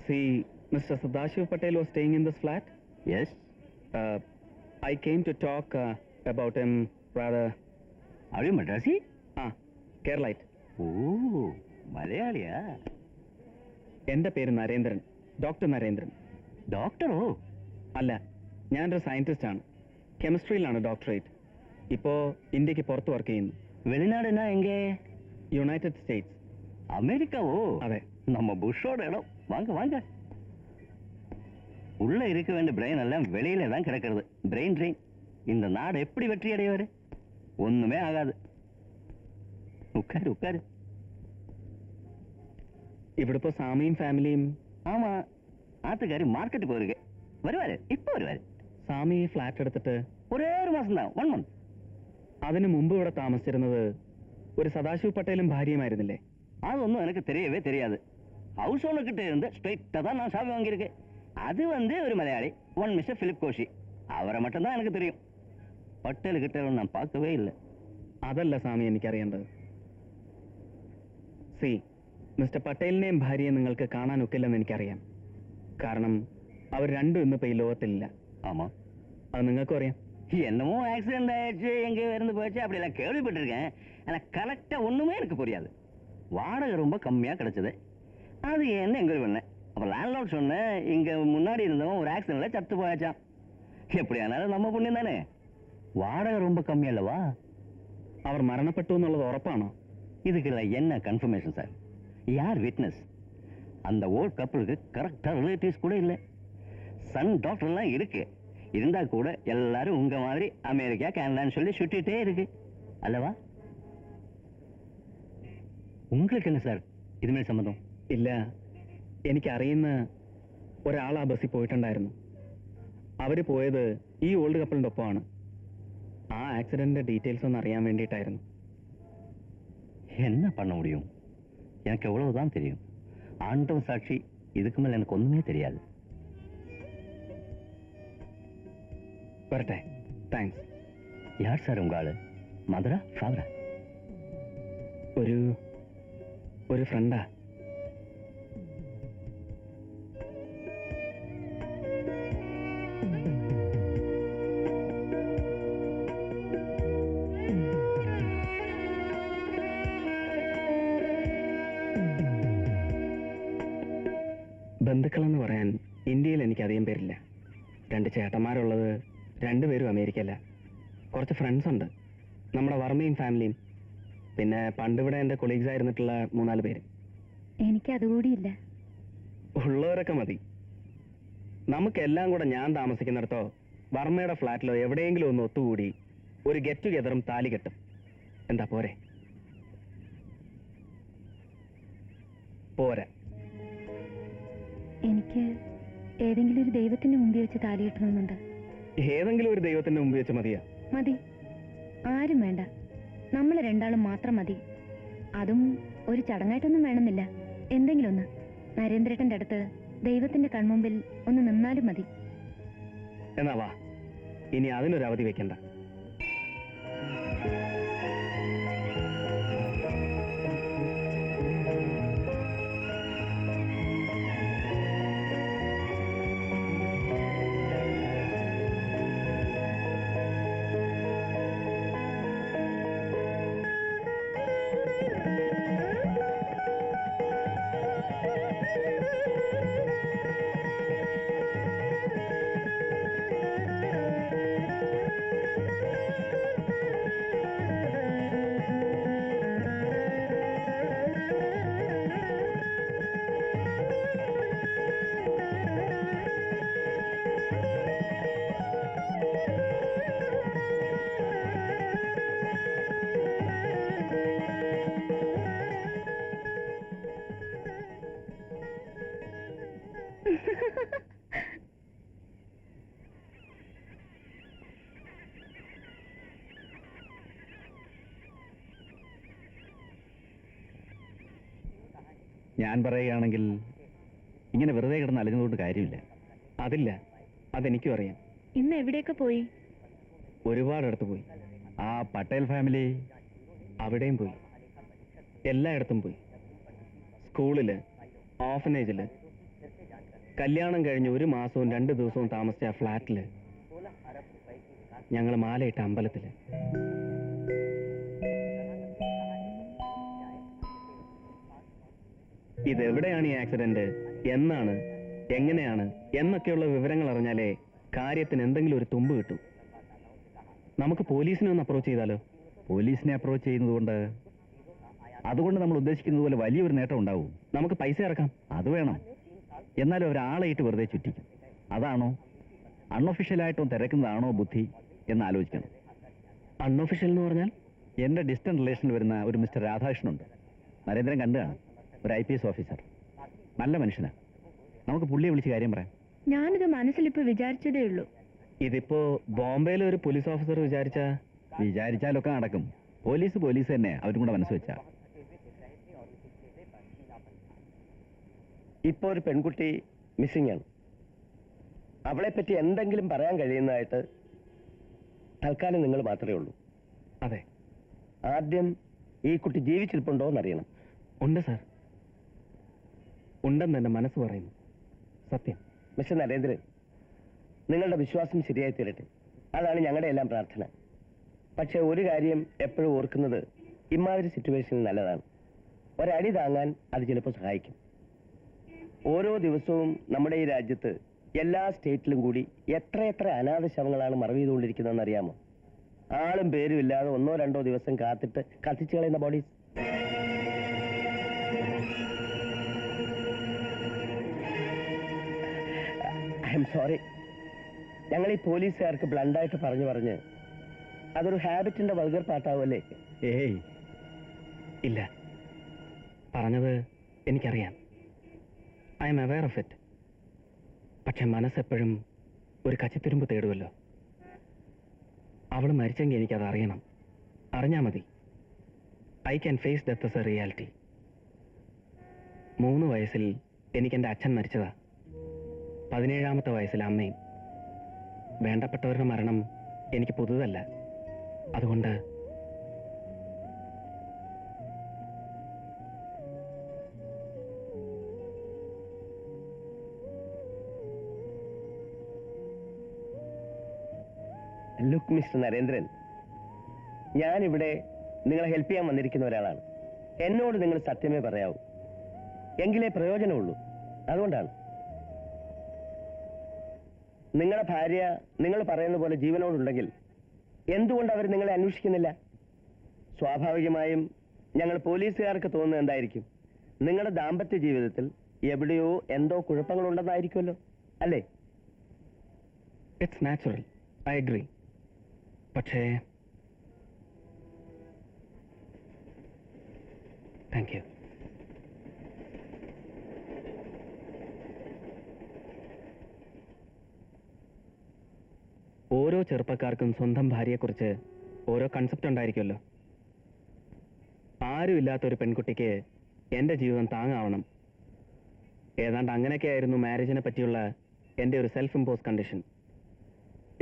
See, Mr. Sadashiv Patel was staying in this flat. Yes. I came to talk about him rather. Are you Madrasi? Keralite. Oh, മലയാളിയാ? എൻ്റെ പേര് Narendran, doctor Narendran. ഡോക്ടറോ? അല്ല, ഞാനൊരു scientist ആണ്. കെമിസ്ട്രിയിലാണ് doctorate. ഇപ്പോൾ ഇന്ത്യക്ക് പുറത്ത് work ചെയ്യുന്നു. വെളിനാട് എന്നാ എങ്കേ? United States. அமெரிக்காவோ? അതെ. நம்ம புஷ்ஷோட இடம். வாங்க வாங்க. உள்ள இருக்க வேண்டிய பிரெயின் எல்லாம் வெளியில தான் கிடக்கிறது. Brain train. இந்த நாடு எப்படி வெற்றி அடைவாரு? ஒண்ணுமே ஆகாது. உட்காரு உட்காரு. ഇവിടെ ഇപ്പോൾ സാമിയും ഫാമിലിയും. ஆமா, ஆத்துக்காரி மார்க்கெட் போயிருக்கு. வருவாரு, இப்போ வருவாரு. സാമി ഈ ഫ്ലാറ്റ് എടുത്തിട്ട് ஒரே ஒரு மாசம் தான், 1 month. അതിനു മുമ്പ് ഇവിടെ താമസിച്ചിരുന്നത് ഒരു സദാശിവ് പട്ടേലും ഭാര്യയുമായിരുന്നില്ലേ? അതൊന്നും എനിക്ക് தெரியவே தெரியாது. ஹவுஸ் ஓனர் கிட்ட இருந்து ஸ்ட்ரைட்டா தான் நான் சாவி வாங்கியிருக்கேன். அது வந்து ஒரு Malayali, one mister Philip Koshy. அவரை மட்டும்தான் எனக்கு தெரியும். പട്ടേൽ കിട്ട ഞാൻ பார்க்கவே ഇല്ല. അതല്ല സ്വാമി എനിക്കറിയേണ്ടത്. സി, മിസ്റ്റർ പട്ടേലിനെയും ഭാര്യയെ നിങ്ങൾക്ക് കാണാൻ ഒക്കില്ലെന്ന് എനിക്കറിയാം. കാരണം അവർ രണ്ടും ഇന്നിപ്പോൾ ഈ ലോകത്തിലില്ല. ஆமா, അത് നിങ്ങൾക്കും അറിയാം. என்னமோ ஆக்சிடென்ட் ஆயிடுச்சு, எங்க இருந்து போயிடுச்சு அப்படிலாம் கேள்விப்பட்டிருக்கேன். ஆனா கரெக்டா ஒண்ணுமே எனக்கு புரியாது. வாடகை ரொம்ப கம்மியா கிடைச்சது. அது என்ன என்கொயரி பண்ணேன். அப்ப லேண்ட்லார்ட் சொன்னேன், இங்க முன்னாடி இருந்தவன் ஒரு ஆக்சிடென்ட்ல சத்து போயாச்சான். எப்படியானாலும் நம்ம புண்ணியம் தானே. வாடகை ரொம்ப கம்மி அல்லவா? അവർ മരണപ്പെട്ടു എന്നുള്ളത് ഉറപ്പാണോ? இதுக்குள்ள என்ன கன்ஃபர்மேஷன் சார்? யார் விட்னஸ்? அந்த ஓல்ட் கப்பலுக்கு கரெக்டா ரிலேட்டிவ்ஸ் கூட இல்லை. சன் டாக்டர்லாம் இருக்கு. இருந்தா கூட எல்லாரும் உங்க மாதிரி அமெரிக்கா கனடான்னு சொல்லி சுட்டிட்டே இருக்கு அல்லவா? உங்களுக்கு என்ன സാർ ഇതുമായി സമ്മതം? ഇല്ല, എനിക്കറിയുന്ന ഒരാൾ ആ ബസ്സിൽ പോയിട്ടുണ്ടായിരുന്നു. അവർ പോയത് ഈ ഓൾഡ് കപ്പിളിൻ്റെ ഒപ്പമാണ്. ആ ആക്സിഡന്റിന്റെ ഡീറ്റെയിൽസ് ഒന്ന് അറിയാൻ വേണ്ടിയിട്ടായിരുന്നു. என்ன பண்ண முடியும்? எனக்கு எவ்வளவுதான் தெரியும். ஆண்டவன் சாட்சி, இதுக்கு மேல எனக்கு ஒண்ணுமே தெரியாது. വരട്ടെ. താങ്ക്സ്. யார் சார் உங்க ஆளு? மதுரா ஃபாதரா? ഒരു ഫ്രണ്ടാ. ബന്ധുക്കളെന്ന് പറയാൻ ഇന്ത്യയിൽ എനിക്കധികം പേരില്ല. 2 ചേട്ടന്മാരുള്ളത് 2 പേരും അമേരിക്കയില. കുറച്ച് ഫ്രണ്ട്സ് ഉണ്ട്, നമ്മുടെ വർമ്മയും ഫാമിലിയും. പിന്നെ പണ്ടിവിടെ എൻ്റെ കൊളീഗ്സ് ആയിരുന്നിട്ടുള്ള 3-4 പേര്. എനിക്കതുകൂടിയില്ല. ഉള്ളവരൊക്കെ മതി. നമുക്കെല്ലാം കൂടെ ഞാൻ താമസിക്കുന്നിടത്തോ വർമ്മയുടെ ഫ്ലാറ്റിലോ എവിടെയെങ്കിലും ഒന്ന് ഒത്തുകൂടി ഒരു ഗെറ്റ് ടുഗെദറും താലി കെട്ടും. എന്താ പോരെ? പോരാ. എനിക്ക് ഏതെങ്കിലും ഒരു ദൈവത്തിന്റെ മുമ്പിൽ വെച്ച് താലി കെട്ടണമെന്നുണ്ട്. ഏതെങ്കിലും ഒരു ദൈവത്തിന്റെ മുമ്പിൽ വെച്ച് മതിയാ? മതി, ആരും വേണ്ട. നമ്മൾ രണ്ടാളും മാത്രം മതി. അതും ഒരു ചടങ്ങായിട്ടൊന്നും വേണമെന്നില്ല. എന്തെങ്കിലും ഒന്ന് നരേന്ദ്രേട്ടന്റെ അടുത്ത് ദൈവത്തിന്റെ കൺമുമ്പിൽ ഒന്ന് നിന്നാലും മതി. എന്നാ വാ, ഇനി അതിനൊരു അവധി വെക്കണ്ട. ഞാൻ പറയുകയാണെങ്കിൽ ഇങ്ങനെ വെറുതെ കിടന്ന് അലഞ്ഞതുകൊണ്ട് കാര്യമില്ല. അതില്ല, അതെനിക്കും അറിയാം. ഇന്ന് എവിടെയൊക്കെ പോയി? ഒരുപാടിടത്ത് പോയി. ആ പട്ടേൽ ഫാമിലി അവിടെയും പോയി, എല്ലായിടത്തും പോയി. സ്കൂളില്, ഓർഫനേജില്, കല്യാണം കഴിഞ്ഞ് 1 മാസവും 2 ദിവസവും താമസിച്ച ആ ഫ്ലാറ്റിൽ ഞങ്ങൾ മാലയിട്ട അമ്പലത്തിൽ. ഇതെവിടെയാണ് ഈ ആക്സിഡന്റ്, എന്നാണ്, എങ്ങനെയാണ് എന്നൊക്കെയുള്ള വിവരങ്ങൾ അറിഞ്ഞാലേ കാര്യത്തിന് എന്തെങ്കിലും ഒരു തുമ്പ് കിട്ടും. നമുക്ക് പോലീസിനെ ഒന്ന് അപ്രോച്ച് ചെയ്താലോ? പോലീസിനെ അപ്രോച്ച് ചെയ്യുന്നത് അതുകൊണ്ട് നമ്മൾ ഉദ്ദേശിക്കുന്നത് പോലെ വലിയൊരു നേട്ടം ഉണ്ടാവും. നമുക്ക് പൈസ ഇറക്കാം. അത് വേണം. എന്നാലും ഒരാളായിട്ട് വെറുതെ ചുറ്റിക്കും. അതാണോ അൺഒഫീഷ്യലായിട്ടും തിരക്കുന്നതാണോ ബുദ്ധി എന്ന് ആലോചിക്കണം. അൺഒഫീഷ്യൽ എന്ന് പറഞ്ഞാൽ? എൻ്റെ ഡിസ്റ്റന്റ് റിലേഷനിൽ വരുന്ന ഒരു മിസ്റ്റർ രാധാകൃഷ്ണനുണ്ട്. നരേന്ദ്രൻ കണ്ടു കാണും. ഒരു IPS ഓഫീസർ, നല്ല മനുഷ്യനാണ്. നമുക്ക് പുള്ളിയെ വിളിച്ച് കാര്യം പറയാം. ഞാനിത് മനസ്സിലിപ്പോ വിചാരിച്ചതേ ഉള്ളൂ. ഇതിപ്പോ ബോംബെയിലെ ഒരു പോലീസ് ഓഫീസർ വിചാരിച്ചാലൊക്കെ നടക്കും. പോലീസ് തന്നെ അവരും കൂടെ മനസ്സ് വെച്ചാ. ഇപ്പോൾ ഒരു പെൺകുട്ടി മിസ്സിംഗ് ആണ്. അവളെ പറ്റി എന്തെങ്കിലും പറയാൻ കഴിയുന്നതായിട്ട് തൽക്കാലം നിങ്ങൾ മാത്രമേ ഉള്ളൂ. അതെ. ആദ്യം ഈ കുട്ടി ജീവിച്ചിരിപ്പുണ്ടോ എന്നറിയണം. ഉണ്ട് സാർ, ഉണ്ടെന്ന് എൻ്റെ മനസ്സ് പറയുന്നു. സത്യം. മിസ്റ്റർ നരേന്ദ്രൻ, നിങ്ങളുടെ വിശ്വാസം ശരിയായി തീരട്ടെ, അതാണ് ഞങ്ങളുടെ എല്ലാം പ്രാർത്ഥന. പക്ഷെ ഒരു കാര്യം എപ്പോഴും ഓർക്കുന്നത്, ഇമാതിരി സിറ്റുവേഷനിൽ നല്ലതാണ്. ഒരടി താങ്ങാൻ അത് ചിലപ്പോൾ സഹായിക്കും. ഓരോ ദിവസവും നമ്മുടെ ഈ രാജ്യത്ത് എല്ലാ സ്റ്റേറ്റിലും കൂടി എത്രയെത്ര അനാഥ ശവങ്ങളാണ് മറവ് ചെയ്തുകൊണ്ടിരിക്കുന്നതെന്ന് അറിയാമോ? ആളും പേരും ഇല്ലാതെ 1-2 ദിവസം കാത്തിട്ട് കത്തിച്ചു കളയുന്ന ബോഡീസ്. I am sorry. ഞങ്ങൾ ഈ പോലീസുകാർക്ക് ബ്ലണ്ടായിട്ട് പറഞ്ഞ് അതൊരു ഹാബിറ്റിന്റെ വൾഗർ പാട്ടാവുമല്ലേ? ഏയ് ഇല്ല, പറഞ്ഞത് എനിക്കറിയാം. I M aware of it. പക്ഷെ മനസ്സെപ്പോഴും ഒരു കച്ചിത്തുരുമ്പ് തേടുമല്ലോ. അവൾ മരിച്ചെങ്കിൽ എനിക്കത് അറിയണം. അറിഞ്ഞാൽ മതി. I can face death as a reality. 3 വയസ്സിൽ എനിക്കെൻ്റെ അച്ഛൻ മരിച്ചതാ. 17ാമത്തെ വയസ്സിൽ അമ്മയും. വേണ്ടപ്പെട്ടവരുടെ മരണം എനിക്ക് പുതുതല്ല. അതുകൊണ്ട് ലുക്ക് മിസ്റ്റർ നരേന്ദ്രൻ, ഞാനിവിടെ നിങ്ങളെ ഹെൽപ്പ് ചെയ്യാൻ വന്നിരിക്കുന്ന ഒരാളാണ്. എന്നോട് നിങ്ങൾ സത്യമേ പറയാവൂ, എങ്കിലേ പ്രയോജനമുള്ളൂ. അതുകൊണ്ടാണ് നിങ്ങളുടെ ഭാര്യ നിങ്ങൾ പറയുന്ന പോലെ ജീവനോടുണ്ടെങ്കിൽ എന്തുകൊണ്ട് അവർ നിങ്ങളെ അന്വേഷിക്കുന്നില്ല? സ്വാഭാവികമായും ഞങ്ങൾ പോലീസുകാർക്ക് തോന്നുന്നത് എന്തായിരിക്കും? നിങ്ങളുടെ ദാമ്പത്യ ജീവിതത്തിൽ എവിടെയോ എന്തോ കുഴപ്പങ്ങളുണ്ടെന്നായിരിക്കുമല്ലോ, അല്ലേ? It's natural, I agree. പക്ഷേ താങ്ക് യു. ഓരോ ചെറുപ്പക്കാർക്കും സ്വന്തം ഭാര്യയെക്കുറിച്ച് ഓരോ കൺസെപ്റ്റ് ഉണ്ടായിരിക്കുമല്ലോ. ആരും ഇല്ലാത്തൊരു പെൺകുട്ടിക്ക് എൻ്റെ ജീവിതം താങ്ങാവണം. ഏതാണ്ട് അങ്ങനെയൊക്കെയായിരുന്നു മാരേജിനെ പറ്റിയുള്ള എൻ്റെ ഒരു സെൽഫ് ഇമ്പോസ് കണ്ടീഷൻ.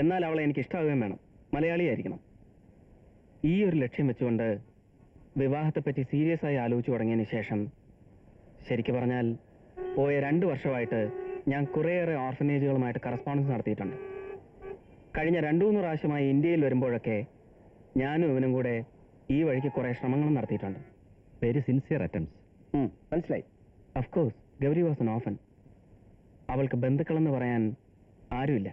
എന്നാൽ അവളെ എനിക്ക് ഇഷ്ടമാവുകയും വേണം, മലയാളിയായിരിക്കണം. ഈ ഒരു ലക്ഷ്യം വെച്ചുകൊണ്ട് വിവാഹത്തെപ്പറ്റി സീരിയസ് ആയി ആലോചിച്ചു തുടങ്ങിയതിന് ശേഷം, ശരിക്കു പറഞ്ഞാൽ പോയ 2 വർഷമായിട്ട് ഞാൻ കുറേയേറെ ഓർഫനേജുകളുമായിട്ട് കറസ്പോണ്ടൻസ് നടത്തിയിട്ടുണ്ട്. കഴിഞ്ഞ 2-3 പ്രാവശ്യമായി ഇന്ത്യയിൽ വരുമ്പോഴൊക്കെ ഞാനും ഇവനും കൂടെ ഈ വഴിക്ക് കുറേ ശ്രമങ്ങളും നടത്തിയിട്ടുണ്ട്. Very sincere attempts. മനസ്സിലായി. Of course Gauri was an orphan. അവൾക്ക് ബന്ധുക്കളെന്ന് പറയാൻ ആരുമില്ല.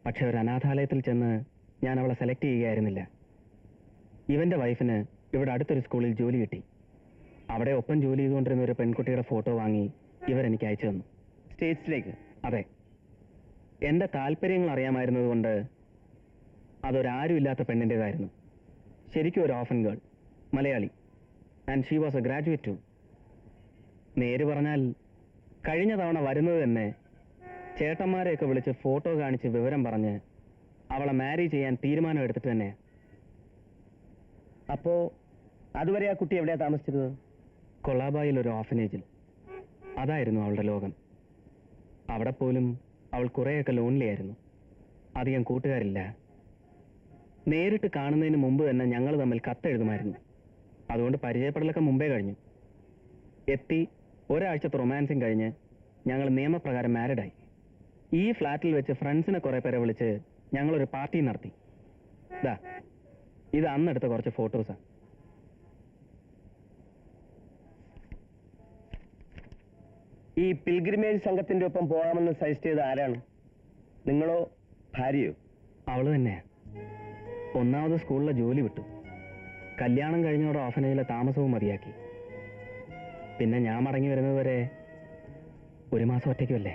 പക്ഷെ ഒരു അനാഥാലയത്തിൽ ചെന്ന് ഞാൻ അവളെ സെലക്ട് ചെയ്യുകയായിരുന്നില്ല. ഇവൻ്റെ വൈഫിന് ഇവിടെ അടുത്തൊരു സ്കൂളിൽ ജോലി കിട്ടി. അവിടെ ഒപ്പം ജോലി ചെയ്തുകൊണ്ടിരുന്ന ഒരു പെൺകുട്ടിയുടെ ഫോട്ടോ വാങ്ങി ഇവരെനിക്ക് അയച്ചു തന്നു. സ്റ്റേറ്റ്സിലേക്ക്? അതെ. എൻ്റെ താല്പര്യങ്ങൾ അറിയാമായിരുന്നത് കൊണ്ട് അതൊരാരുമില്ലാത്ത പെണ്ണിൻ്റെതായിരുന്നു. ശരിക്കും ഒരു orphan girl, Malayali. And she was a graduate too. നേര് പറഞ്ഞാൽ കഴിഞ്ഞ തവണ വരുന്നത് തന്നെ ചേട്ടന്മാരെയൊക്കെ വിളിച്ച് ഫോട്ടോ കാണിച്ച് വിവരം പറഞ്ഞ് അവളെ മാരി ചെയ്യാൻ തീരുമാനം എടുത്തിട്ട് തന്നെ. അപ്പോ അതുവരെ ആ കുട്ടി എവിടെയാ താമസിച്ചിരുന്നത്? കൊളാബായിൽ ഒരു ഓർഫനേജിൽ. അതായിരുന്നു അവളുടെ ലോകം. അവിടെ പോലും അവൾ കുറേയൊക്കെ ലോൺലി ആയിരുന്നു. അധികം കൂട്ടുകാരില്ല. നേരിട്ട് കാണുന്നതിന് മുമ്പ് തന്നെ ഞങ്ങൾ തമ്മിൽ കത്തെഴുതുമായിരുന്നു. അതുകൊണ്ട് പരിചയപ്പെടലൊക്കെ മുമ്പേ കഴിഞ്ഞു. എത്തി ഒരാഴ്ചത്തെ റൊമാൻസിങ് കഴിഞ്ഞ് ഞങ്ങൾ നിയമപ്രകാരം മാരിഡായി. ഈ ഫ്ലാറ്റിൽ വെച്ച് ഫ്രണ്ട്സിനെ കുറേ പേരെ വിളിച്ച് ഞങ്ങളൊരു പാർട്ടി നടത്തി. ദാ ഇത് അന്നെടുത്ത കുറച്ച് ഫോട്ടോസാണ്. ഈ പിൽഗ്രിമേജ് സംഘത്തിന്റെ ഒപ്പം പോകാമെന്ന് സജസ്റ്റ് ചെയ്ത ആരാണ്? നിങ്ങളോ ഭാര്യയോ? അവള് തന്നെ. ഒന്നാമത് സ്കൂളിലെ ജോലി വിട്ടു, കല്യാണം കഴിഞ്ഞോടെ ഓഫനേജിലെ താമസവും മതിയാക്കി. പിന്നെ ഞാൻ മടങ്ങി വരുന്നത് വരെ 1 മാസം ഒറ്റയ്ക്കുമല്ലേ.